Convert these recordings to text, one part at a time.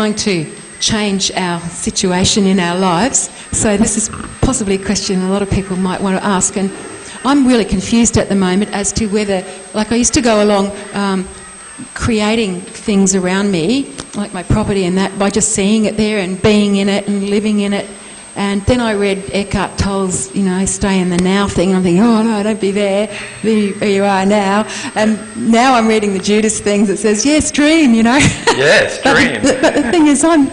trying to change our situation in our lives. So this is possibly a question a lot of people might want to ask, and I'm really confused at the moment as to whether, like I used to go along creating things around me, like my property and that, by just seeing it there and being in it and living in it. And then I read Eckhart Tolle's, stay in the now thing. I'm thinking, oh no, don't be there. Be where you are now. And now I'm reading the Judas things that says, yes, dream, Yes, dream. But the thing is, I'm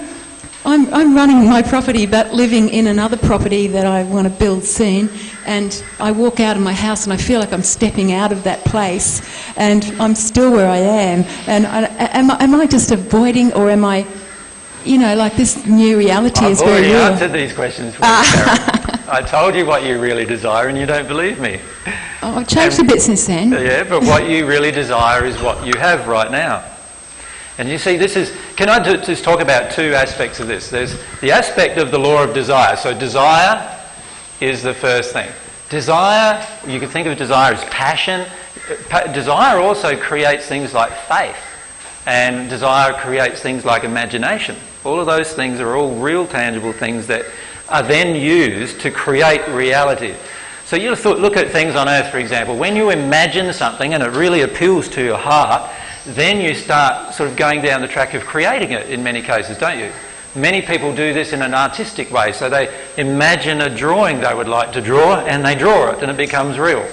running my property, but living in another property that I want to build soon. And I walk out of my house and I feel like I'm stepping out of that place, and I'm still where I am. And am I just avoiding, or am I, like this new reality is very real? I've already answered these questions for you, Carol. I told you what you really desire and you don't believe me. Oh, I've changed a bit since then. Yeah, but what you really desire is what you have right now. And you see, can I just talk about two aspects of this? There's the aspect of the law of desire. So desire is the first thing. Desire, you can think of desire as passion. Desire also creates things like faith. And desire creates things like imagination. All of those things are all real tangible things that are then used to create reality. So you look at things on earth, for example. When you imagine something and it really appeals to your heart, then you start sort of going down the track of creating it in many cases, don't you? Many people do this in an artistic way. So they imagine a drawing they would like to draw and they draw it and it becomes real.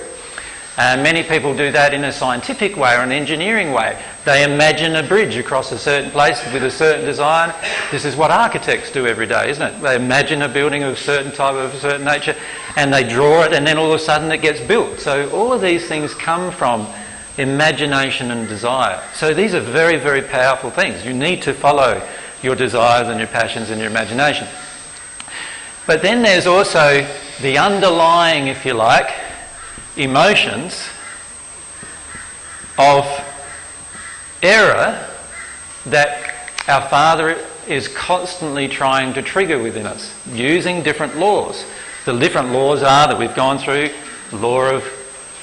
Many people do that in a scientific way or an engineering way. They imagine a bridge across a certain place with a certain design. This is what architects do every day, isn't it? They imagine a building of a certain type, of a certain nature, and they draw it, and then all of a sudden it gets built. So all of these things come from imagination and desire. So these are very, very powerful things. You need to follow your desires and your passions and your imagination. But then there's also the underlying, if you like, emotions of error that our Father is constantly trying to trigger within us, using different laws. The different laws are that we've gone through: the law of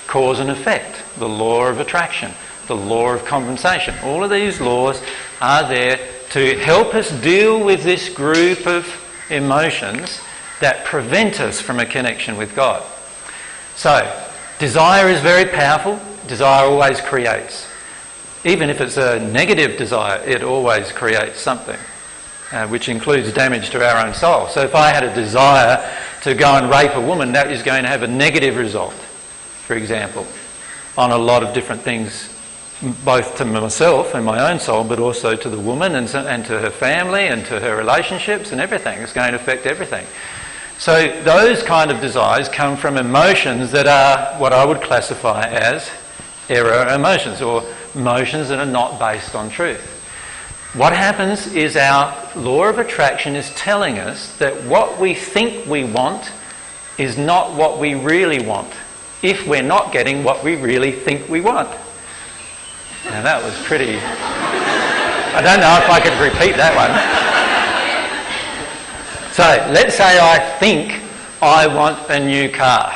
cause and effect, the law of attraction, the law of compensation. All of these laws are there to help us deal with this group of emotions that prevent us from a connection with God. So, desire is very powerful. Desire always creates. Even if it's a negative desire, it always creates something, which includes damage to our own soul. So if I had a desire to go and rape a woman, that is going to have a negative result, for example, on a lot of different things, both to myself and my own soul, but also to the woman and to her family and to her relationships and everything. It's going to affect everything. So those kind of desires come from emotions that are what I would classify as error emotions, or emotions that are not based on truth. What happens is our law of attraction is telling us that what we think we want is not what we really want, if we're not getting what we really think we want. Now that was pretty... I don't know if I could repeat that one. So, let's say I think I want a new car.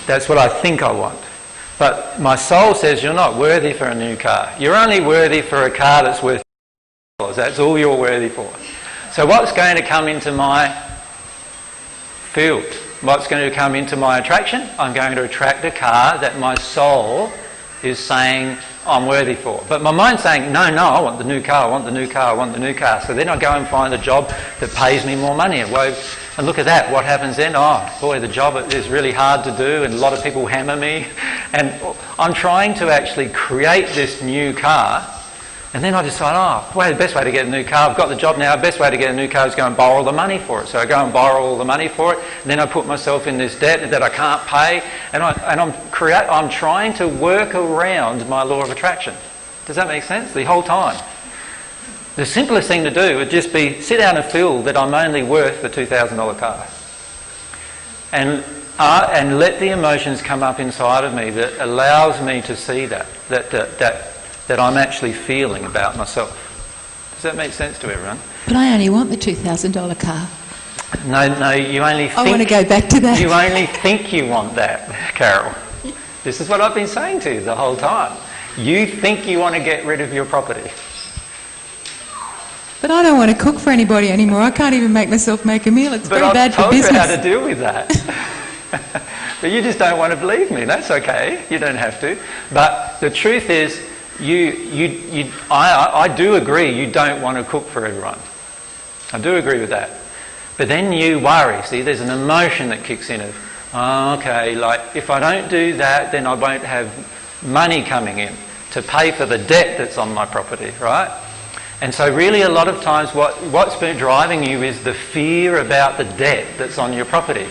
That's what I think I want. But my soul says you're not worthy for a new car. You're only worthy for a car that's worth $1,000. That's all you're worthy for. So what's going to come into my field? What's going to come into my attraction? I'm going to attract a car that my soul is saying I'm worthy for. But my mind's saying, no, I want the new car, I want the new car, I want the new car. So then I go and find a job that pays me more money. And look at that, what happens then? Oh, boy, the job is really hard to do and a lot of people hammer me. And I'm trying to actually create this new car. And then I decide, the best way to get a new car, I've got the job now, the best way to get a new car is go and borrow the money for it. So I go and borrow all the money for it, and then I put myself in this debt that I can't pay, and I'm trying to work around my law of attraction. Does that make sense? The whole time. The simplest thing to do would just be sit down and feel that I'm only worth the $2,000 car. And let the emotions come up inside of me that allows me to see that I'm actually feeling about myself. Does that make sense to everyone? But I only want the $2,000 car. No, you only think... I want to go back to that. You only think you want that, Carol. This is what I've been saying to you the whole time. You think you want to get rid of your property. But I don't want to cook for anybody anymore. I can't even make myself make a meal. It's very bad for business. But I've told you how to deal with that. But you just don't want to believe me. That's okay. You don't have to. But the truth is, I do agree you don't want to cook for everyone. I do agree with that. But then you worry. See, there's an emotion that kicks in of, okay, like if I don't do that, then I won't have money coming in to pay for the debt that's on my property, right? And so really a lot of times what's been driving you is the fear about the debt that's on your property.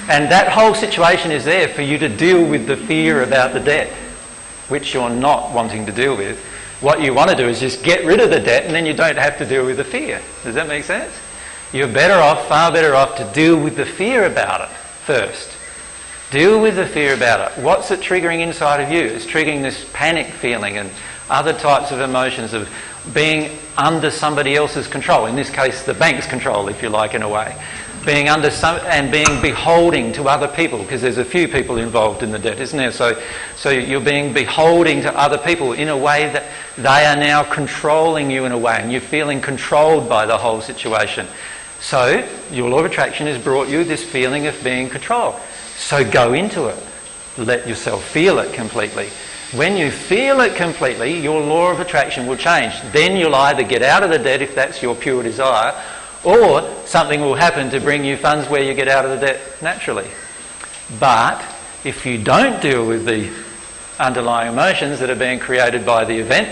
And that whole situation is there for you to deal with the fear about the debt, which you're not wanting to deal with. What you want to do is just get rid of the debt, and then you don't have to deal with the fear. Does that make sense? You're better off, far better off, to deal with the fear about it first. Deal with the fear about it. What's it triggering inside of you? It's triggering this panic feeling and other types of emotions of being under somebody else's control. In this case, the bank's control, if you like, in a way. Being under and being beholding to other people, because there's a few people involved in the debt, isn't there? So you're being beholding to other people in a way that they are now controlling you in a way, and you're feeling controlled by the whole situation. So your law of attraction has brought you this feeling of being controlled. So go into it. Let yourself feel it completely. When you feel it completely, your law of attraction will change. Then you'll either get out of the debt if that's your pure desire, or something will happen to bring you funds where you get out of the debt naturally. But if you don't deal with the underlying emotions that are being created by the event,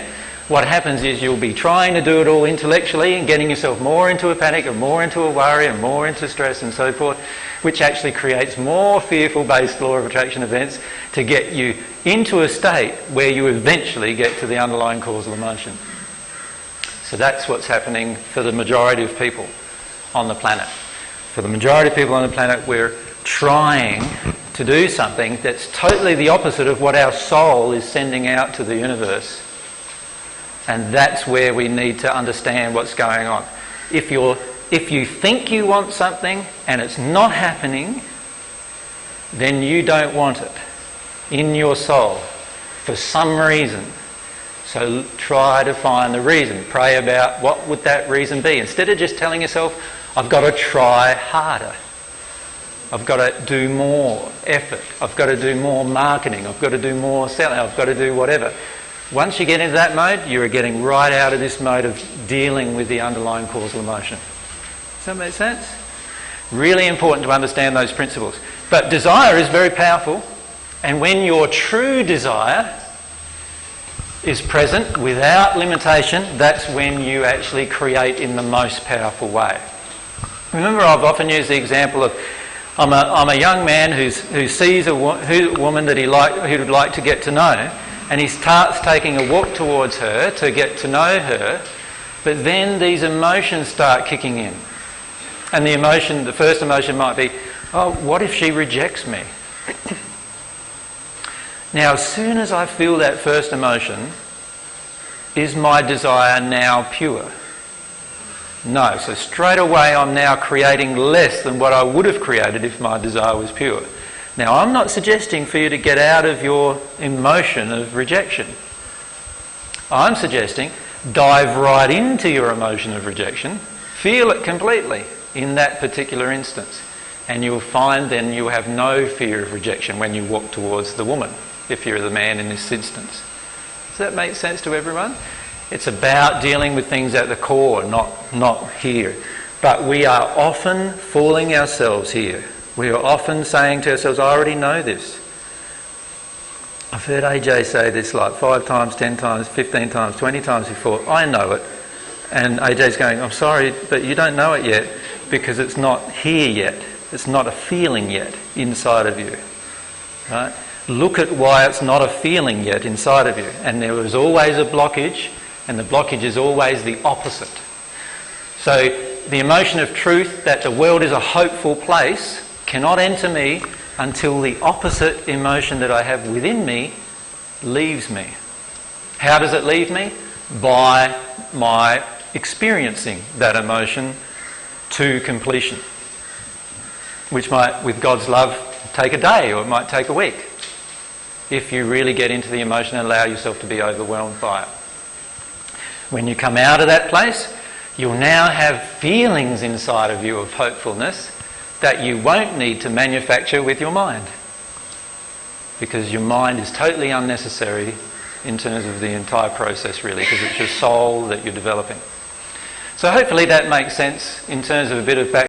what happens is you'll be trying to do it all intellectually and getting yourself more into a panic and more into a worry and more into stress and so forth, which actually creates more fearful-based law of attraction events to get you into a state where you eventually get to the underlying causal emotion. So that's what's happening for the majority of people on the planet. For the majority of people on the planet, we're trying to do something that's totally the opposite of what our soul is sending out to the universe. And that's where we need to understand what's going on. If you think you want something and it's not happening, then you don't want it in your soul for some reason. So try to find the reason. Pray about what would that reason be. Instead of just telling yourself, I've got to try harder. I've got to do more effort. I've got to do more marketing. I've got to do more selling. I've got to do whatever. Once you get into that mode, you're getting right out of this mode of dealing with the underlying causal emotion. Does that make sense? Really important to understand those principles. But desire is very powerful. And when your true desire is present without limitation, that's when you actually create in the most powerful way. Remember, I've often used the example of I'm a young man who sees a woman that he would like to get to know, and he starts taking a walk towards her to get to know her, but then these emotions start kicking in. And the first emotion might be, oh, what if she rejects me? Now, as soon as I feel that first emotion, is my desire now pure? No. So straight away I'm now creating less than what I would have created if my desire was pure. Now, I'm not suggesting for you to get out of your emotion of rejection. I'm suggesting dive right into your emotion of rejection, feel it completely in that particular instance, and you'll find then you have no fear of rejection when you walk towards the woman, if you're the man in this instance. Does that make sense to everyone? It's about dealing with things at the core, not here. But we are often fooling ourselves here. We are often saying to ourselves, I already know this. I've heard AJ say this like 5 times, 10 times, 15 times, 20 times before. I know it. And AJ's going, I'm sorry, but you don't know it yet because it's not here yet. It's not a feeling yet inside of you. Right? Look at why it's not a feeling yet inside of you. And there was always a blockage, and the blockage is always the opposite. So the emotion of truth that the world is a hopeful place cannot enter me until the opposite emotion that I have within me leaves me. How does it leave me? By my experiencing that emotion to completion, which might, with God's love, take a day, or it might take a week, if you really get into the emotion and allow yourself to be overwhelmed by it. When you come out of that place, you'll now have feelings inside of you of hopefulness that you won't need to manufacture with your mind, because your mind is totally unnecessary in terms of the entire process, really, because it's your soul that you're developing. So hopefully that makes sense in terms of a bit of background.